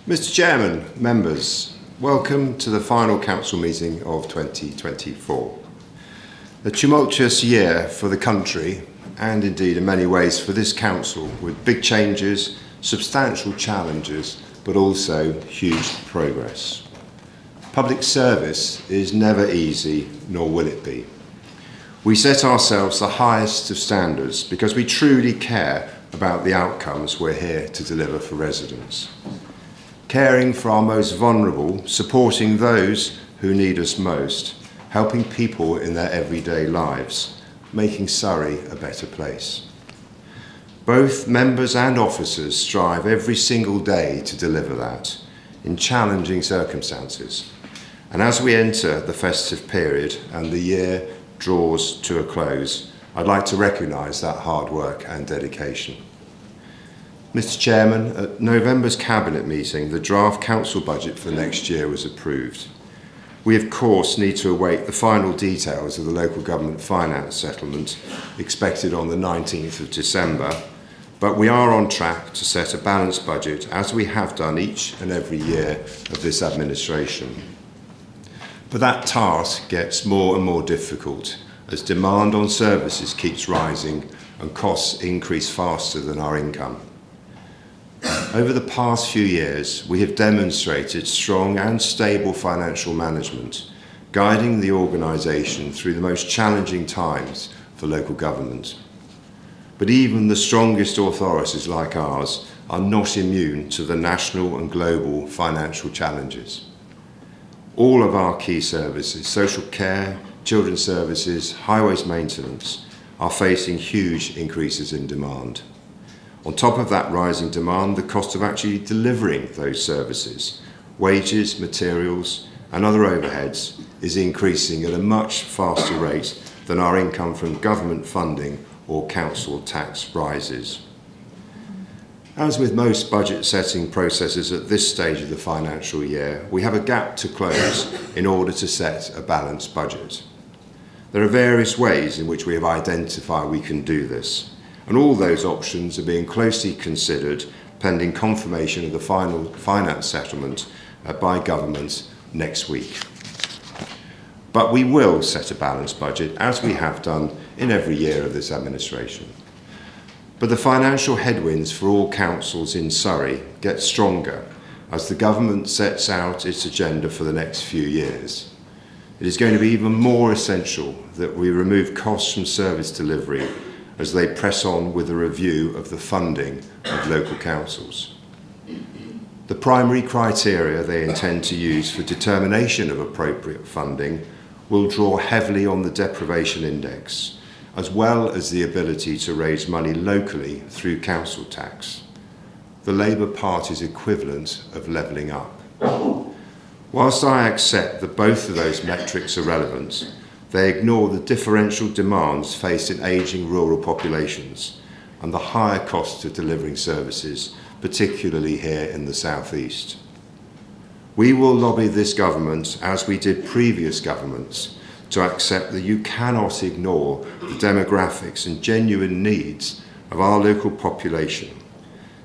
Mr Chairman, members, welcome to the final council meeting of 2024. A tumultuous year for the country and indeed in many ways for this council, with big changes, substantial challenges, but also huge progress. Public service is never easy, nor will it be. We set ourselves the highest of standards because we truly care about the outcomes we're here to deliver for residents. Caring for our most vulnerable, supporting those who need us most, helping people in their everyday lives, making Surrey a better place. Both members and officers strive every single day to deliver that in challenging circumstances. And as we enter the festive period and the year draws to a close, I'd like to recognise that hard work and dedication. Mr Chairman, at November's Cabinet meeting, the draft council budget for next year was approved. We of course need to await the final details of the local government finance settlement expected on the 19th of December, but we are on track to set a balanced budget as we have done each and every year of this administration. But that task gets more and more difficult as demand on services keeps rising and costs increase faster than our income. Over the past few years, we have demonstrated strong and stable financial management, guiding the organisation through the most challenging times for local government. But even the strongest authorities like ours are not immune to the national and global financial challenges. All of our key services, social care, children's services, highways maintenance, are facing huge increases in demand. On top of that rising demand, the cost of actually delivering those services, wages, materials and other overheads is increasing at a much faster rate than our income from government funding or council tax rises. As with most budget setting processes at this stage of the financial year, we have a gap to close in order to set a balanced budget. There are various ways in which we have identified we can do this, and all those options are being closely considered pending confirmation of the final finance settlement by government next week. But we will set a balanced budget, as we have done in every year of this administration. But the financial headwinds for all councils in Surrey get stronger as the government sets out its agenda for the next few years. It is going to be even more essential that we remove costs from service delivery as they press on with a review of the funding of local councils. The primary criteria they intend to use for determination of appropriate funding will draw heavily on the deprivation index, as well as the ability to raise money locally through council tax, the Labour Party's equivalent of levelling up. Whilst I accept that both of those metrics are relevant, they ignore the differential demands faced in ageing rural populations and the higher costs of delivering services, particularly here in the South East. We will lobby this government, as we did previous governments, to accept that you cannot ignore the demographics and genuine needs of our local population,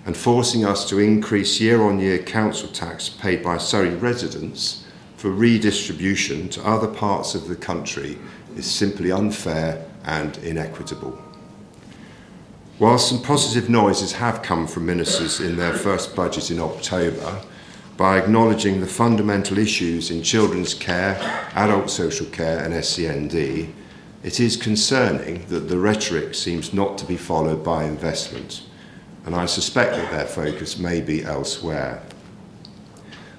and forcing us to increase year-on-year council tax paid by Surrey residents for redistribution to other parts of the country is simply unfair and inequitable. While some positive noises have come from ministers in their first budget in October, by acknowledging the fundamental issues in children's care, adult social care and SEND, it is concerning that the rhetoric seems not to be followed by investment, and I suspect that their focus may be elsewhere.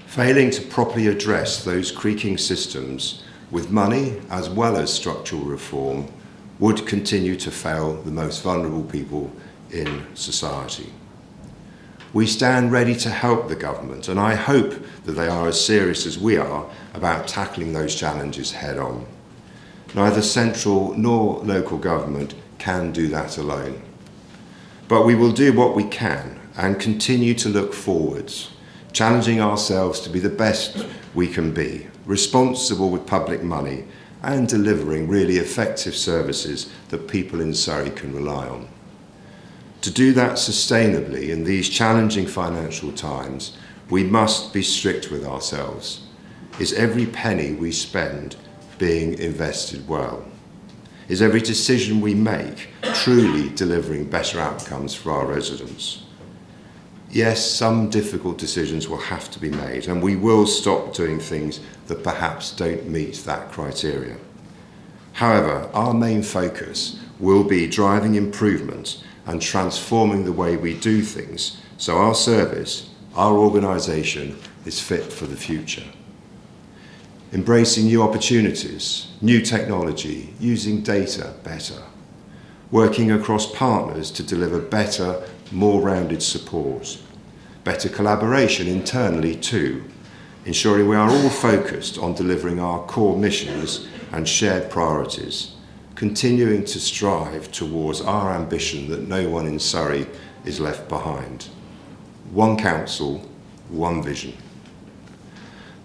Failing to properly address those creaking systems with money as well as structural reform would continue to fail the most vulnerable people in society. We stand ready to help the government, and I hope that they are as serious as we are about tackling those challenges head on. Neither central nor local government can do that alone. But we will do what we can and continue to look forwards, challenging ourselves to be the best we can be, responsible with public money and delivering really effective services that people in Surrey can rely on. To do that sustainably in these challenging financial times We must be strict with ourselves. Is every penny we spend being invested well? Is every decision we make truly delivering better outcomes for our residents? Yes, some difficult decisions will have to be made, and we will stop doing things that perhaps don't meet that criteria. However, our main focus will be driving improvement and transforming the way we do things so our service, our organisation, is fit for the future. Embracing new opportunities, new technology, using data better, working across partners to deliver better, more rounded support, better collaboration internally too, ensuring we are all focused on delivering our core missions and shared priorities, continuing to strive towards our ambition that no one in Surrey is left behind. One council, one vision.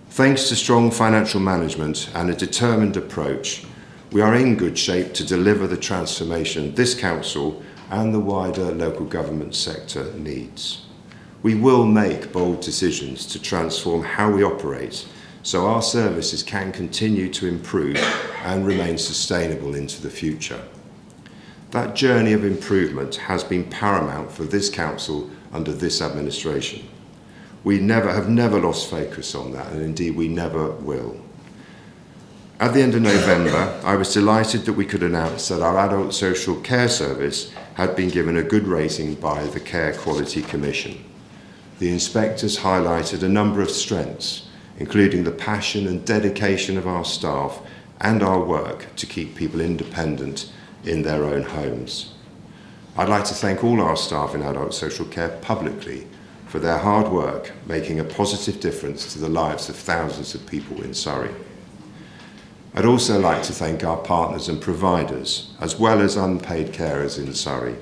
Thanks to strong financial management and a determined approach, we are in good shape to deliver the transformation this council and the wider local government sector needs. We will make bold decisions to transform how we operate so our services can continue to improve and remain sustainable into the future. That journey of improvement has been paramount for this council under this administration. We have never lost focus on that, and indeed we never will. At the end of November, I was delighted that we could announce that our adult social care service had been given a good rating by the Care Quality Commission. The inspectors highlighted a number of strengths, including the passion and dedication of our staff and our work to keep people independent in their own homes. I'd like to thank all our staff in adult social care publicly for their hard work, making a positive difference to the lives of thousands of people in Surrey. I'd also like to thank our partners and providers, as well as unpaid carers in Surrey,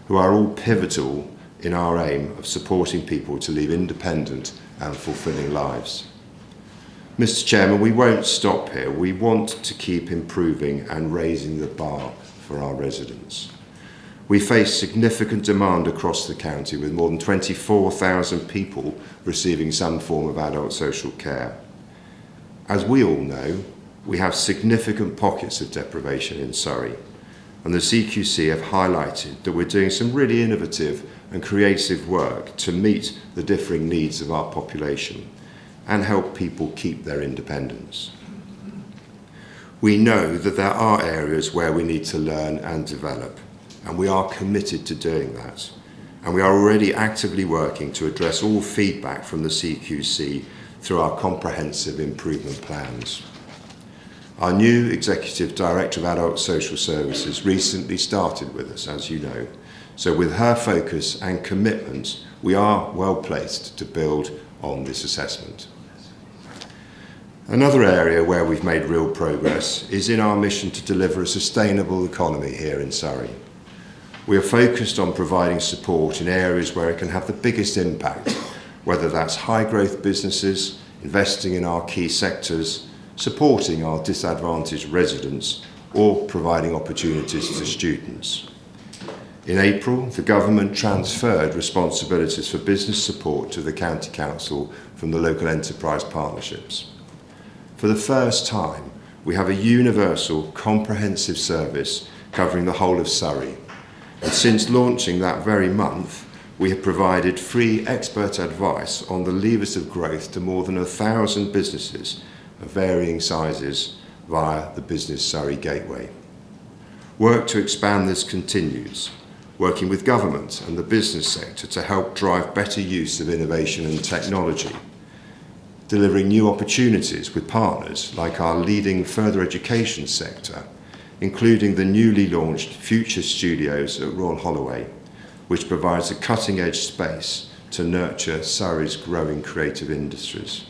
who are all pivotal in our aim of supporting people to live independent and fulfilling lives. Mr. Chairman, we won't stop here. We want to keep improving and raising the bar for our residents. We face significant demand across the county, with more than 24,000 people receiving some form of adult social care. As we all know, we have significant pockets of deprivation in Surrey, and the CQC have highlighted that we're doing some really innovative and creative work to meet the differing needs of our population and help people keep their independence. We know that there are areas where we need to learn and develop, and we are committed to doing that. And we are already actively working to address all feedback from the CQC through our comprehensive improvement plans. Our new Executive Director of Adult Social Services recently started with us, as you know. So with her focus and commitment, we are well placed to build on this assessment. Another area where we've made real progress is in our mission to deliver a sustainable economy here in Surrey. We are focused on providing support in areas where it can have the biggest impact, whether that's high growth businesses, investing in our key sectors, supporting our disadvantaged residents, or providing opportunities to students. In April, the government transferred responsibilities for business support to the County Council from the local enterprise partnerships. For the first time, we have a universal, comprehensive service covering the whole of Surrey. And since launching that very month, we have provided free expert advice on the levers of growth to more than 1,000 businesses of varying sizes via the Business Surrey Gateway. Work to expand this continues, working with government and the business sector to help drive better use of innovation and technology, delivering new opportunities with partners like our leading further education sector, including the newly launched Future Studios at Royal Holloway, which provides a cutting-edge space to nurture Surrey's growing creative industries.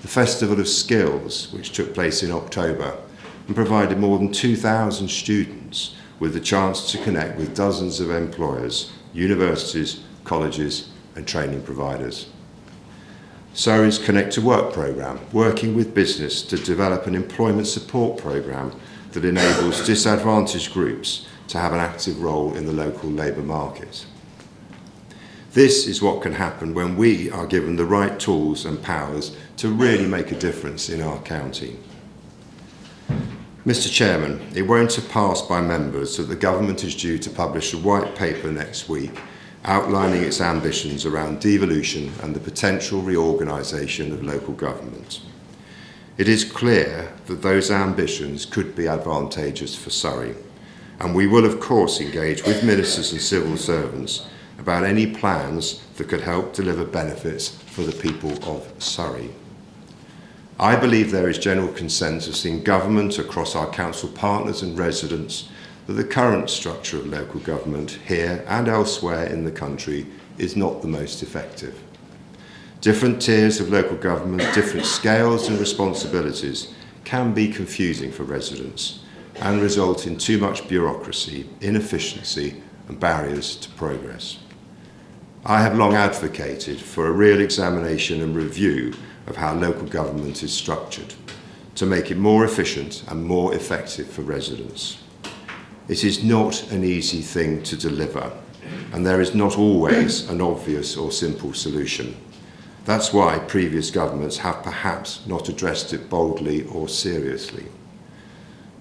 The Festival of Skills, which took place in October, and provided more than 2,000 students with the chance to connect with dozens of employers, universities, colleges and training providers. Surrey's Connect to Work programme, working with business to develop an employment support programme that enables disadvantaged groups to have an active role in the local labour market. This is what can happen when we are given the right tools and powers to really make a difference in our county. Mr. Chairman, it won't have passed by members that the government is due to publish a white paper next week outlining its ambitions around devolution and the potential reorganisation of local government. It is clear that those ambitions could be advantageous for Surrey, and we will of course engage with ministers and civil servants about any plans that could help deliver benefits for the people of Surrey. I believe there is general consensus in government across our council partners and residents that the current structure of local government here and elsewhere in the country is not the most effective. Different tiers of local government, different scales and responsibilities can be confusing for residents and result in too much bureaucracy, inefficiency and barriers to progress. I have long advocated for a real examination and review of how local government is structured to make it more efficient and more effective for residents. It is not an easy thing to deliver, and there is not always an obvious or simple solution. That's why previous governments have perhaps not addressed it boldly or seriously.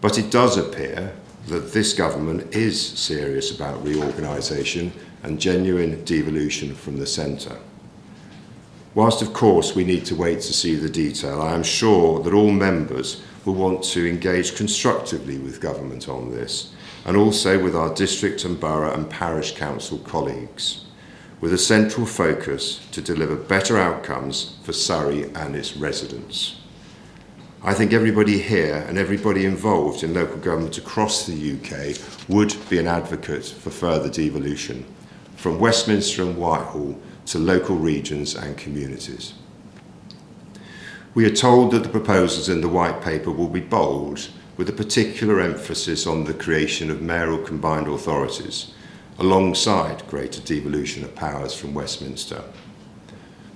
But it does appear that this government is serious about reorganisation and genuine devolution from the centre. Whilst of course we need to wait to see the detail, I am sure that all members will want to engage constructively with government on this, and also with our district and borough and parish council colleagues, with a central focus to deliver better outcomes for Surrey and its residents. I think everybody here and everybody involved in local government across the UK would be an advocate for further devolution, from Westminster and Whitehall to local regions and communities. We are told that the proposals in the white paper will be bold, with a particular emphasis on the creation of mayoral combined authorities, alongside greater devolution of powers from Westminster.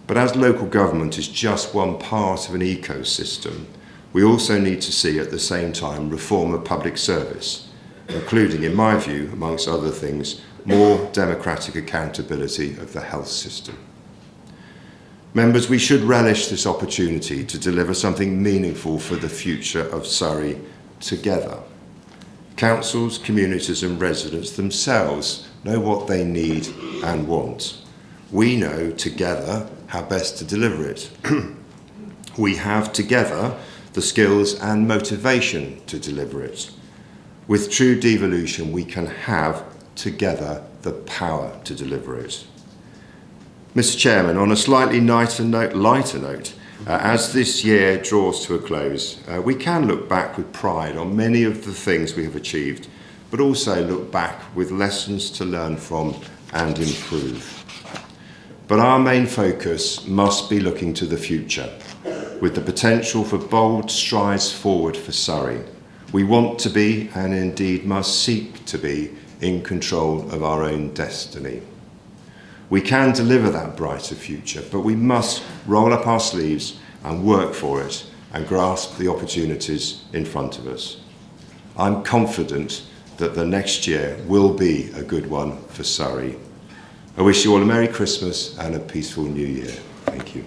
But as local government is just one part of an ecosystem, we also need to see at the same time reform of public service, including, in my view, amongst other things, more democratic accountability of the health system. Members, we should relish this opportunity to deliver something meaningful for the future of Surrey together. Councils, communities and residents themselves know what they need and want. We know together how best to deliver it. We have together the skills and motivation to deliver it. With true devolution, we can have together the power to deliver it. Mr. Chairman, on a slightly lighter note, as this year draws to a close, we can look back with pride on many of the things we have achieved, but also look back with lessons to learn from and improve. But our main focus must be looking to the future, with the potential for bold strides forward for Surrey. We want to be, and indeed must seek to be, in control of our own destiny. We can deliver that brighter future, but we must roll up our sleeves and work for it and grasp the opportunities in front of us. I'm confident that the next year will be a good one for Surrey. I wish you all a Merry Christmas and a peaceful New Year. Thank you.